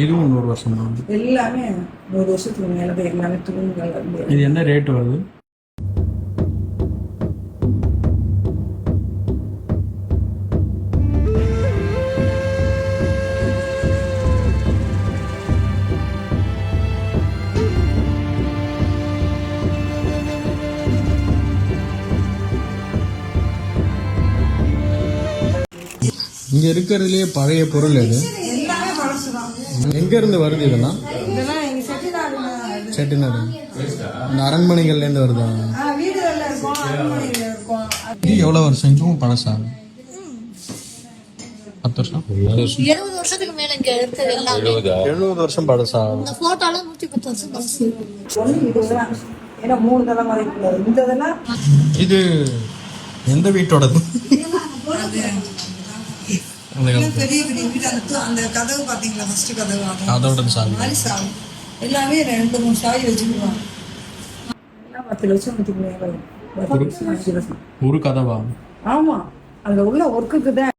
இதுவும் 100 வருஷம் தான். எல்லாமே 100 வருஷத்துக்கு மேலே தான் எல்லாமே தூண்கள். இது என்ன ரேட் வருது? இங்க இருக்கிறதுலயே பழைய பொருள் எது? எல்லாமே பழசுதான். எங்க இருந்து வருது இதெல்லாம்? இதெல்லாம் எங்க செட்டிநாடு இந்த அரண்மனைகள்ல இருந்து வருதா? வீடுகள்ல இருக்கும், அரண்மனையில இருக்கும். இது எவ்வளவு வருஷம்? இதுவும் பழசா? 10 வருஷம் 70 வருஷத்துக்கு மேல இங்க இருக்கிறது எல்லாமே 70 வருஷம் பழசா? இந்த போட்டோல 110 வருஷம் பழசு. இதுதான் ஏன்னா 3 தலைமுறைக்குள்ள இந்த இதெல்லாம். இது எந்த வீட்டோடது? பெரிய பெரிய வீடு. அந்த கதவு பாத்தீங்களா? ஃபர்ஸ்ட் கதவு அதோட சாவி சாவி எல்லாமே 2-3 சாவி வச்சுக்குவாங்க. எல்லாம் 10 லட்சம் மேல ஒரு கதவா? ஆமா, அங்க உள்ள ஒர்க்குக்கு தான்